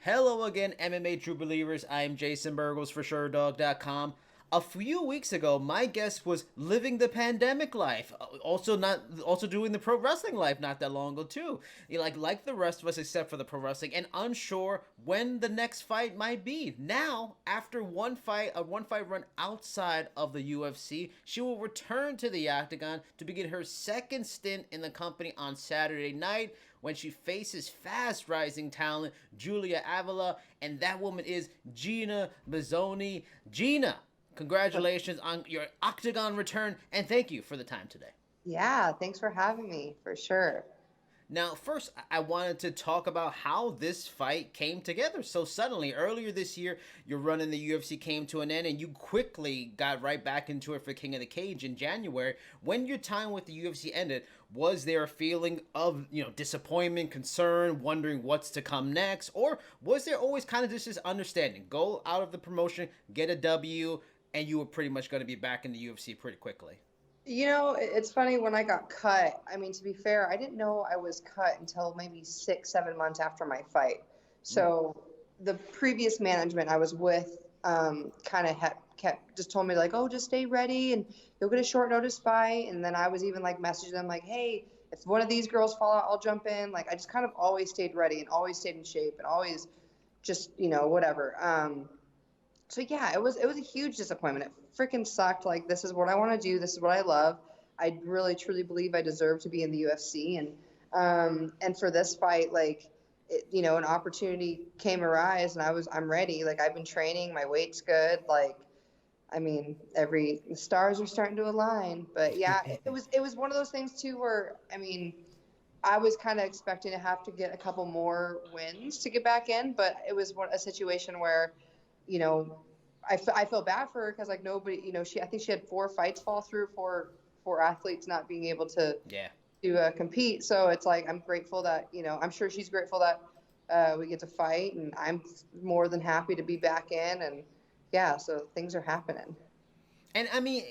Hello again, MMA True Believers. I am Jason BURGOS for Sherdog.com. A few weeks ago, my guest was living the pandemic life, also doing the pro wrestling life not that long ago too. Like the rest of us, except for the pro wrestling, and unsure when the next fight might be. Now, after a one fight run outside of the UFC, she will return to the octagon to begin her second stint in the company on Saturday night when she faces fast rising talent Julia Avila, and that woman is Gina Mazany. Gina, congratulations on your octagon return, and thank you for the time today. Yeah, thanks for having me, for sure. Now, first, I wanted to talk about how this fight came together so suddenly. Earlier this year, your run in the UFC came to an end, and you quickly got right back into it for King of the Cage in January. When your time with the UFC ended, was there a feeling of disappointment, concern, wondering what's to come next, or was there always kind of just this understanding, go out of the promotion, get a W, and you were pretty much going to be back in the UFC pretty quickly? It's funny when I got cut. I mean, to be fair, I didn't know I was cut until maybe 6, 7 months after my fight. Mm. So the previous management I was with kind of kept just told me like, oh, just stay ready and you'll get a short notice fight. And then I was even like messaging them like, hey, if one of these girls fall out, I'll jump in. Like I just kind of always stayed ready and always stayed in shape and always just whatever. So yeah, it was a huge disappointment. It freaking sucked. Like this is what I want to do. This is what I love. I really truly believe I deserve to be in the UFC, and for this fight, like an opportunity came arise, and I'm ready. Like I've been training, my weight's good. Like I mean, every the stars are starting to align. But yeah, it was one of those things too, where I mean, I was kind of expecting to have to get a couple more wins to get back in, but it was a situation where you know, I feel bad for her because like nobody, I think she had 4 fights fall through for athletes not being able to Yeah. compete. So it's like I'm grateful that I'm sure she's grateful that we get to fight, and I'm more than happy to be back in. And yeah, so things are happening. And I mean,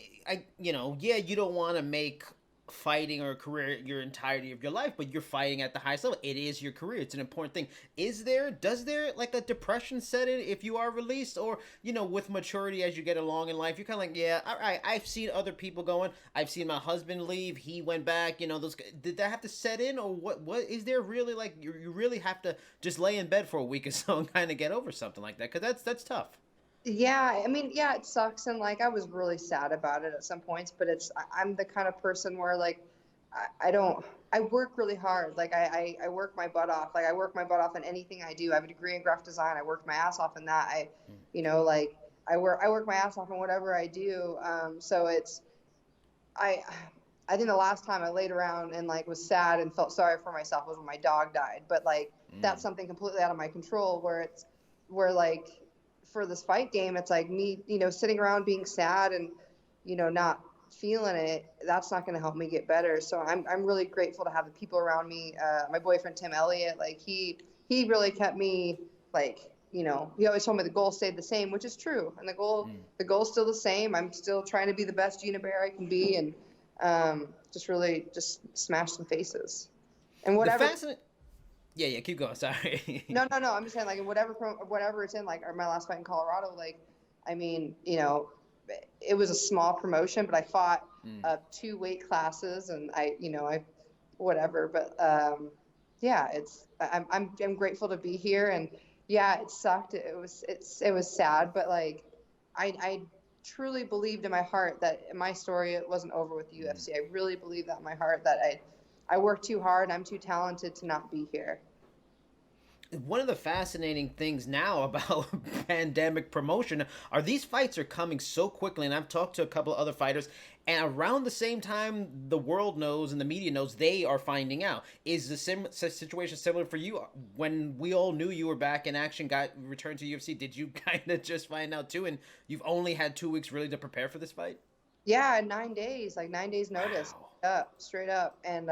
yeah, you don't want to make fighting or a career your entirety of your life, but you're fighting at the highest level. It is your career. It's an important thing. Does there like a depression set in if you are released, or with maturity as you get along in life, you're kind of like, yeah, all right, I've seen other people going. I've seen my husband leave. He went back. Those did that have to set in, or what is there really like? You really have to just lay in bed for a week or so and kind of get over something like that because that's tough. Yeah, I mean, yeah, it sucks, and like I was really sad about it at some points, but I'm the kind of person where like I don't I work really hard. Like I work my butt off. Like I work my butt off in anything I do. I have a degree in graphic design. I work my ass off in that. Like I work my ass off in whatever I do. So I I think the last time I laid around and like was sad and felt sorry for myself was when my dog died. But like that's Mm. something completely out of my control where like for this fight game, it's like me, sitting around being sad and, not feeling it. That's not going to help me get better. So I'm really grateful to have the people around me. My boyfriend, Tim Elliott, like he really kept me like, he always told me the goal stayed the same, which is true. And Mm. the goal's still the same. I'm still trying to be the best Gina Bear I can be. And, just really just smash some faces and The whatever. fascinating. Yeah, yeah. Keep going. Sorry. No. I'm just saying, like, in whatever it's in, like, or my last fight in Colorado, like, I mean, it was a small promotion, but I fought Mm. 2 weight classes, and I whatever. But yeah, I'm grateful to be here, and yeah, it sucked. It was sad, but like, I truly believed in my heart that my story wasn't over with the Mm. UFC. I really believe that in my heart that I worked too hard, and I'm too talented to not be here. One of the fascinating things now about pandemic promotion are these fights are coming so quickly, and I've talked to a couple of other fighters, and around the same time the world knows and the media knows, they are finding out. Is the situation similar for you? When we all knew you were back in action, got returned to UFC, did you kind of just find out too, and you've only had 2 weeks really to prepare for this fight? Yeah, 9 days, like 9 days notice, Wow. straight up. And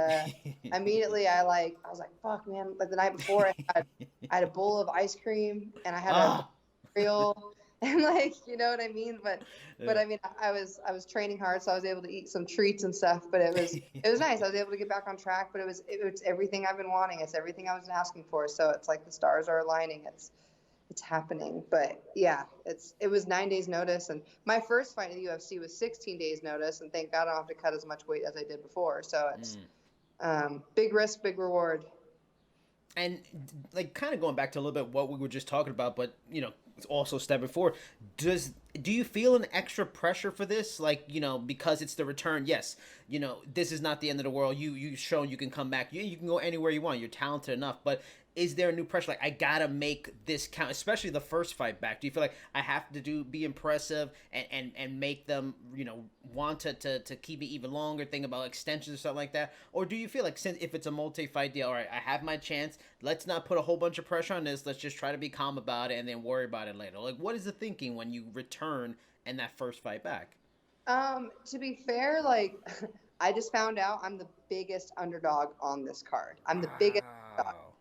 immediately I was like, fuck man. Like the night before I had a bowl of ice cream and I had a Ah. cereal And like, you know what I mean? But Yeah. I mean, I was training hard, so I was able to eat some treats and stuff, but it was nice. I was able to get back on track, but it was everything I've been wanting. It's everything I was asking for. So it's like the stars are aligning. It's happening. But yeah, it was 9 days notice, and my first fight in the UFC was 16 days notice, and thank God I don't have to cut as much weight as I did before. So it's big risk, big reward. And like kind of going back to a little bit what we were just talking about, but also stepping forward, do you feel an extra pressure for this, like because it's the return? Yes, this is not the end of the world. You've shown you can come back. You can go anywhere you want. You're talented enough. But is there a new pressure, like I gotta make this count, especially the first fight back? Do you feel like I have to be impressive and make them want to keep it even longer, think about extensions or something like that? Or do you feel like, since if it's a multi-fight deal, all right, I have my chance, let's not put a whole bunch of pressure on this, let's just try to be calm about it and then worry about it later? Like, what is the thinking when you return and that first fight back? To be fair, like I just found out I'm the biggest underdog on this card. I'm the biggest underdog, Wow.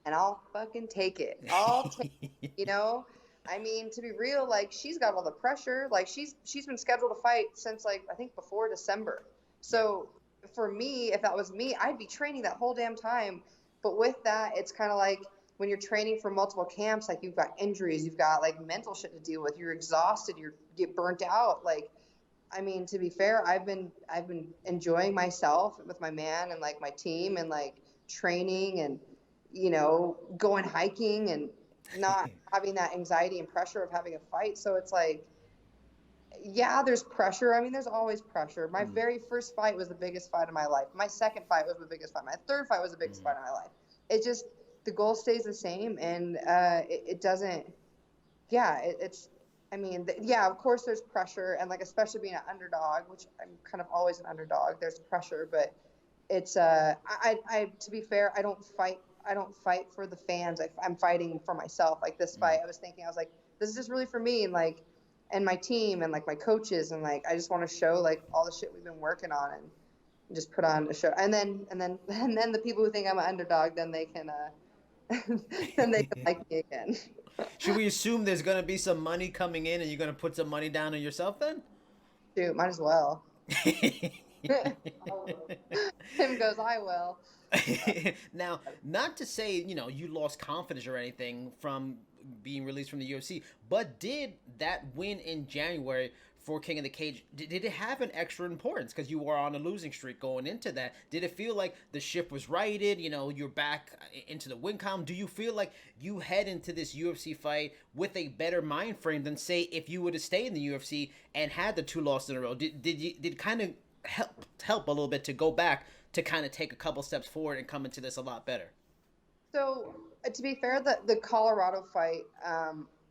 and I'll fucking take it. I'll take, you know. I mean, to be real, like she's got all the pressure. Like she's been scheduled to fight since like I think before December. Yeah. So for me, if that was me, I'd be training that whole damn time. But with that, it's kind of like when you're training for multiple camps, like you've got injuries, you've got like mental shit to deal with. You're exhausted. You get burnt out. Like I mean, to be fair, I've been enjoying myself with my man and like my team and like training and going hiking and not having that anxiety and pressure of having a fight. So it's like, yeah, there's pressure. I mean, there's always pressure. My Mm, very first fight was the biggest fight of my life. My second fight was the biggest fight. My third fight was the biggest mm, fight of my life. It just the goal stays the same, and it doesn't. Yeah, it's. I mean, yeah, of course there's pressure, and like especially being an underdog, which I'm kind of always an underdog. There's pressure, but it's I to be fair, I don't fight for the fans. I'm fighting for myself. Like this mm. fight, I was like, this is just really for me, and like, and my team, and like my coaches, and like I just want to show like all the shit we've been working on, and just put on a show. And then the people who think I'm an underdog, then they can then they can like me again. Should we assume there's gonna be some money coming in and you're gonna put some money down on yourself then? Shoot, might as well. Tim goes, I will. Now, not to say, you lost confidence or anything from being released from the UFC, but did that win in January for King of the Cage, did it have an extra importance because you were on a losing streak going into that? Did it feel like the ship was righted? You're back into the win column. Do you feel like you head into this UFC fight with a better mind frame than, say, if you would have stayed in the UFC and had the two losses in a row? Did kind of help a little bit to go back to kind of take a couple steps forward and come into this a lot better? So to be fair, the Colorado fight,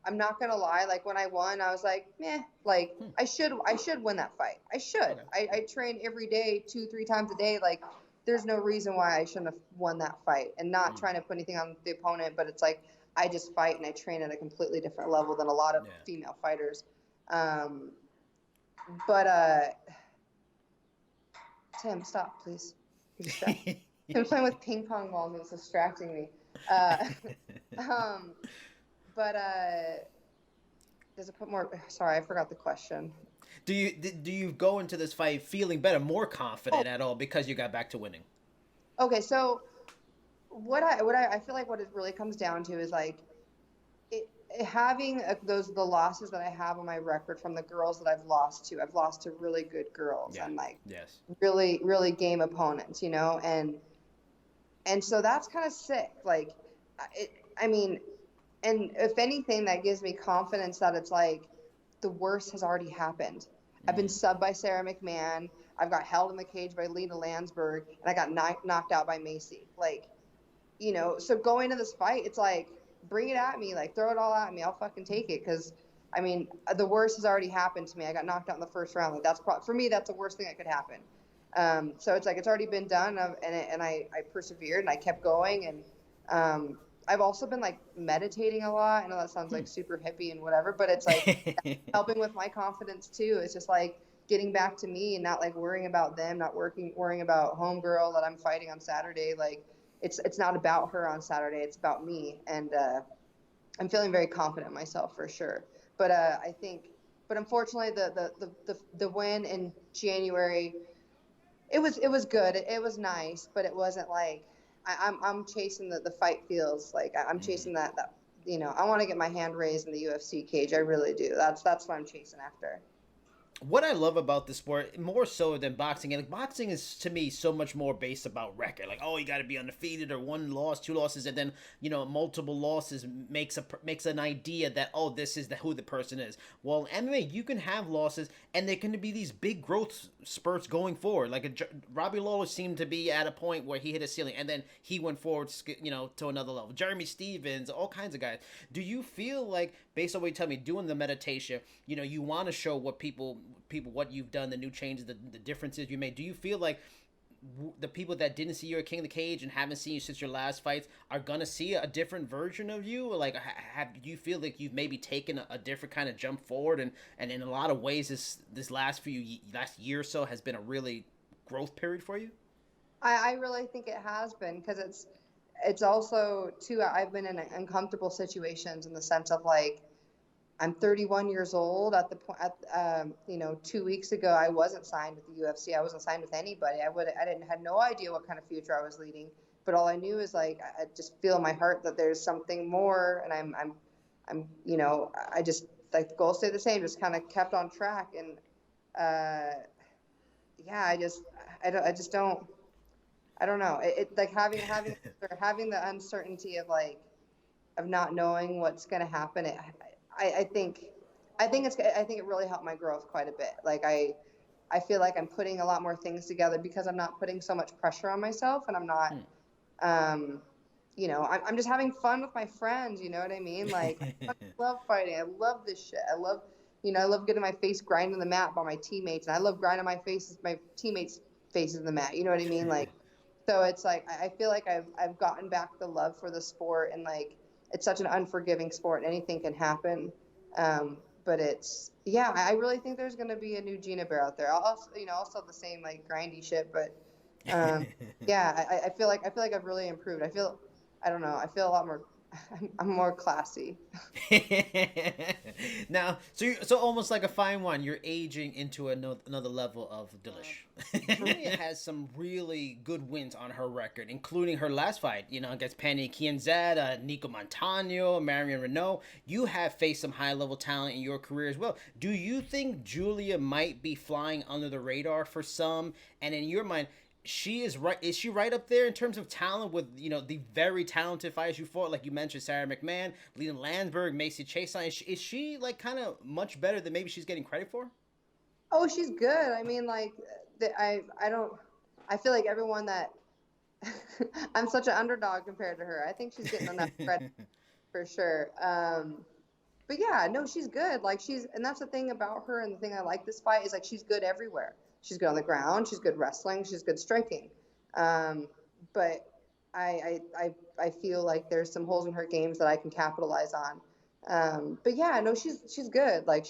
I'm not gonna lie. Like when I won, I was like, meh. Like Hmm. I should win that fight. I should. Okay. I train every day, 2-3 times a day. Like there's no reason why I shouldn't have won that fight. And not Mm. trying to put anything on the opponent, but it's like I just fight and I train at a completely different level than a lot of Yeah. female fighters. Um, but Tim, stop, please. You're distracting. I'm playing with ping pong balls and it's distracting me. Uh, um, but does it put more? Sorry, I forgot the question. Do you go into this fight feeling better, more Oh, confident at all because you got back to winning? okay. So what I feel like what it really comes down to is like having the losses that I have on my record from the girls that I've lost to. I've lost to really good girls Yeah. and like Yes. really really game opponents, and so that's kind of sick. Like, it, I mean, and if anything, that gives me confidence that it's like the worst has already happened. I've been Mm. subbed by Sarah McMahon. I've got held in the cage by Lena Landsberg, and I got knocked out by Macy. Like, so going to this fight, it's like, bring it at me, like throw it all at me. I'll fucking take it. Cause I mean, the worst has already happened to me. I got knocked out in the first round. Like for me, that's the worst thing that could happen. So it's like, it's already been done. And I persevered and I kept going. And, I've also been like meditating a lot. I know that sounds Hmm. like super hippie and whatever, but it's like helping with my confidence too. It's just like getting back to me and not like worrying about them, not worrying about homegirl that I'm fighting on Saturday. Like it's not about her on Saturday. It's about me. And I'm feeling very confident in myself for sure. But but unfortunately, the win in January, it was good. It was nice, but it wasn't like I'm chasing the fight feels like I'm chasing that I want to get my hand raised in the UFC cage. I really do. That's what I'm chasing after. What I love about the sport more so than boxing, and like boxing is to me so much more based about record. Like, oh, you got to be undefeated or one loss, two losses, and then multiple losses makes an idea that, oh, this is who the person is. Well, in MMA you can have losses, and there can be these big growth spurts going forward. Like Robbie Lawler seemed to be at a point where he hit a ceiling, and then he went forward, to another level. Jeremy Stevens, all kinds of guys. Do you feel like, based on what you tell me, doing the meditation, you want to show what people what you've done, the new changes, the differences you made? Do you feel like the people that didn't see you at King of the Cage and haven't seen you since your last fights are gonna see a different version of you? Or like, do you feel like you've maybe taken a different kind of jump forward, and in a lot of ways this last year or so has been a really growth period for you? I really think it has been, because it's also too, I've been in uncomfortable situations in the sense of like, I'm 31 years old at the point. 2 weeks ago, I wasn't signed with the UFC. I wasn't signed with anybody. Had no idea what kind of future I was leading. But all I knew is like, I just feel in my heart that there's something more, and I just, like, the goals stay the same. Just kind of kept on track, and yeah, I don't know. It like having the uncertainty of like, of not knowing what's going to happen. I think it really helped my growth quite a bit. Like I feel like I'm putting a lot more things together because I'm not putting so much pressure on myself, and I'm not, I'm just having fun with my friends. You know what I mean? Like, I love fighting. I love this shit. I love getting my face grinded in the mat by my teammates, and I love grinding my teammates' faces in the mat. You know what I mean? Like, so it's like, I feel like I've gotten back the love for the sport, and like, it's such an unforgiving sport. Anything can happen. But I really think there's going to be a new Gina Bear out there. Also the same like grindy shit, but I feel like I've really improved. I don't know. I feel a lot more. I'm more classy. Now, so almost like a fine wine, you're aging into another level of delish. Julia has some really good wins on her record, including her last fight, against Penny Kianzad, Nico Montano, Marion Renault. You have faced some high-level talent in your career as well. Do you think Julia might be flying under the radar for some? And in your mind, is she right up there in terms of talent with the very talented fighters you fought, like you mentioned, Sarah McMahon, Leland Landsberg, Macy Chase? Is she like kind of much better than maybe she's getting credit for? Oh, she's good. I mean, like, I feel like everyone that I'm such an underdog compared to her. I think she's getting enough credit for sure. But yeah, no, she's good. Like, and that's the thing about her, and the thing I like this fight is like, she's good everywhere. She's good on the ground. She's good wrestling. She's good striking. But I feel like there's some holes in her games that I can capitalize on. But yeah, no, she's good. Like,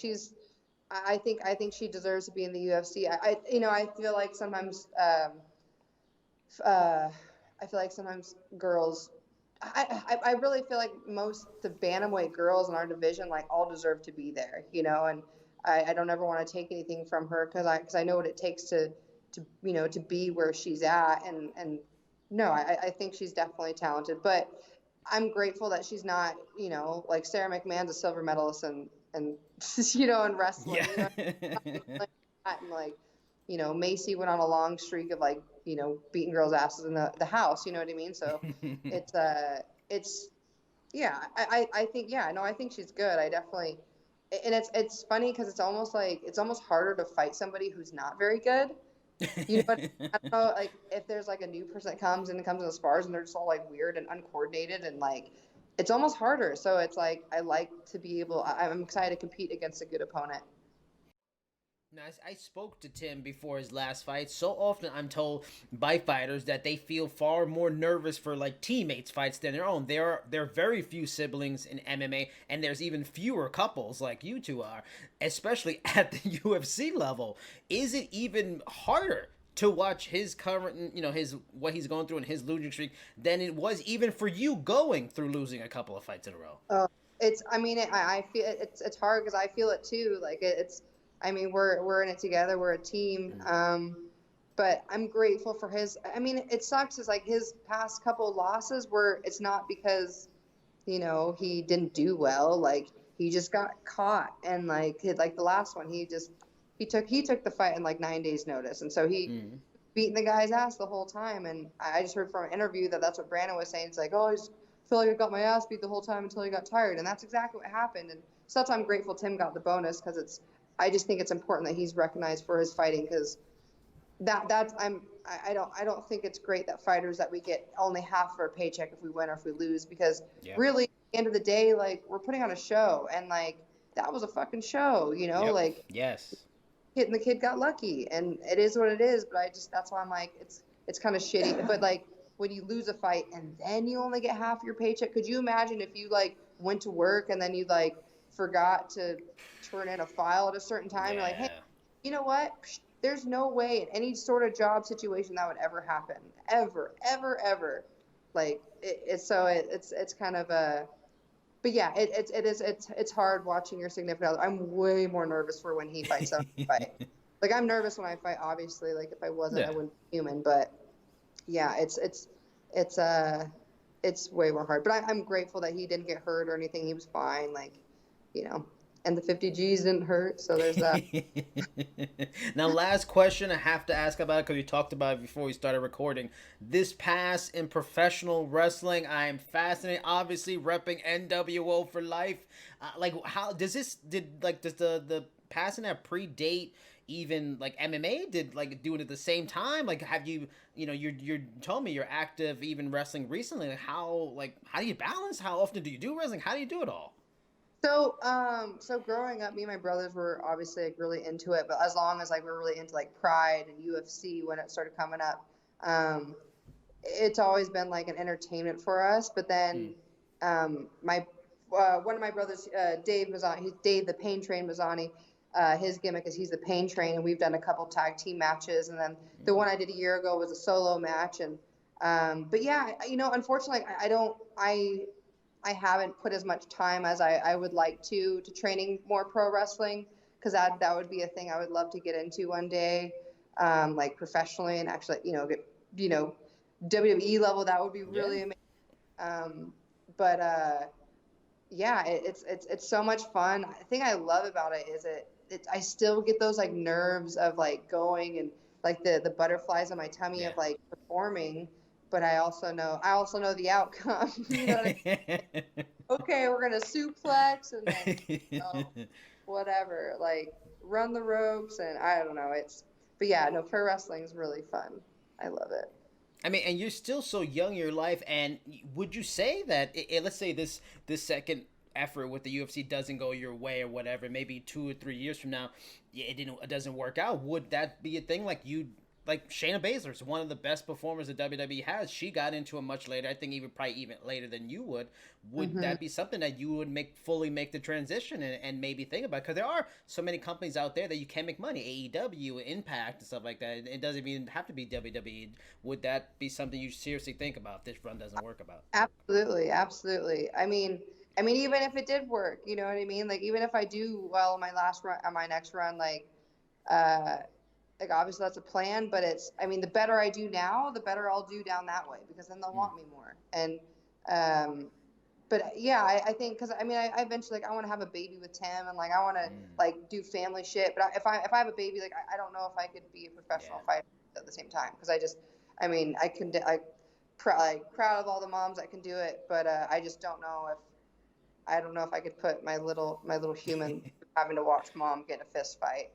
I think she deserves to be in the UFC. I feel like sometimes girls. I really feel like the bantamweight girls in our division like all deserve to be there, and I don't ever want to take anything from her because I know what it takes to be where she's at, and no, I think she's definitely talented, but I'm grateful that she's not, like Sarah McMahon's a silver medalist and in wrestling, Yeah. and like, Macy went on a long streak of like, beating girls' asses in the house, you know what I mean? So it's yeah, I think, yeah, no, I think she's good. I definitely, and it's funny because it's almost harder to fight somebody who's not very good. But I don't know, like, if there's like a new person that comes in the spars and they're just all like weird and uncoordinated, and like it's almost harder. So it's like I like to be able. I'm excited to compete against a good opponent. Now, I spoke to Tim before his last fight. So often I'm told by fighters that they feel far more nervous for like teammates' fights than their own. There are very few siblings in MMA, and there's even fewer couples like you two are, especially at the UFC level. Is it even harder to watch his current, his what he's going through in his losing streak than it was even for you going through losing a couple of fights in a row? It's, I mean, I feel it's hard because I feel it too. Like it's, I mean, we're in it together. We're a team. But I'm grateful for his. I mean, it sucks. It's like his past couple losses were. It's not because he didn't do well. Like he just got caught, and like the last one, he took the fight in like 9 days notice, and so he Mm. beating the guy's ass the whole time. And I just heard from an interview that that's what Brandon was saying. It's like, oh, I just feel like I got my ass beat the whole time until he got tired, and that's exactly what happened. And so that's why I'm grateful Tim got the bonus, because I just think it's important that he's recognized for his fighting, because that's I don't think it's great that fighters, that we get only half of our paycheck if we win or if we lose, because Yeah. really at the end of the day, like, we're putting on a show, and like that was a fucking show, Yep. like Yes. the kid got lucky, and it is what it is. But that's why I'm like, it's kind of shitty. But like when you lose a fight and then you only get half your paycheck, could you imagine if you like went to work and then you like forgot to turn in a file at a certain time? You're like, hey, Yeah. you know what? There's no way in any sort of job situation that would ever happen, ever, ever, ever. Like it's kind of a. But yeah, it's hard watching your significant other. I'm way more nervous for when he fights than when I fight. Like, I'm nervous when I fight, obviously. Like, if I wasn't, I Yeah. wouldn't be human. But yeah, it's it's way more hard. But I'm grateful that he didn't get hurt or anything. He was fine. Like, you know, and the 50 G's didn't hurt. So there's that. Now, last question I have to ask about it because we talked about it before we started recording. This pass in professional wrestling, I am fascinated. Obviously, repping NWO for life. Like, how does does the passing that predate even like MMA? Did like do it at the same time? Like, have you're telling me you're active even wrestling recently? How do you balance? How often do you do wrestling? How do you do it all? So growing up, me and my brothers were obviously like really into it, but as long as like we were really into like Pride and UFC when it started coming up, um, it's always been like an entertainment for us. But Mm. then my one of my brothers, Dave Mazany, Dave the Pain Train Mazany. His gimmick is he's the Pain Train, and we've done a couple tag team matches, and then the one I did a year ago was a solo match. And but yeah, unfortunately, I haven't put as much time as I would like to training more pro wrestling, because that would be a thing I would love to get into one day, like professionally, and actually get you know WWE level. That would be Yeah. really amazing. But yeah, it's so much fun. The thing I love about it is I still get those like nerves of like going, and like the butterflies on my tummy Yeah. of like performing. But I also know the outcome. You know what I mean? Okay, we're gonna suplex, and then whatever, like run the ropes, and I don't know. But yeah, no, pro wrestling is really fun. I love it. I mean, and you're still so young in your life. And would you say that, let's say this second effort with the UFC doesn't go your way or whatever, maybe 2 or 3 years from now, it doesn't work out. Would that be a thing? Like Shayna Baszler is one of the best performers that WWE has. She got into it much later. I think probably even later than you would. Would Hmm. that be something that you would fully make the transition and maybe think about? Because there are so many companies out there that you can make money. AEW, Impact, and stuff like that. It doesn't even have to be WWE. Would that be something you seriously think about if this run doesn't work about? Absolutely, absolutely. I mean, even if it did work, you know what I mean? Like, even if I do well in my last run, on my next run, uh, like obviously that's a plan, but I mean, the better I do now, the better I'll do down that way, because then they'll Mm. want me more. And, but yeah, I think, because I mean, I eventually, like, I want to have a baby with Tim, and like I want to Mm. like do family shit. But if I have a baby, like, I don't know if I could be a Yeah. professional fighter at the same time, because I mean, like, proud of all the moms that can do it, but I don't know if I could put my little human having to watch mom get in a fist fight.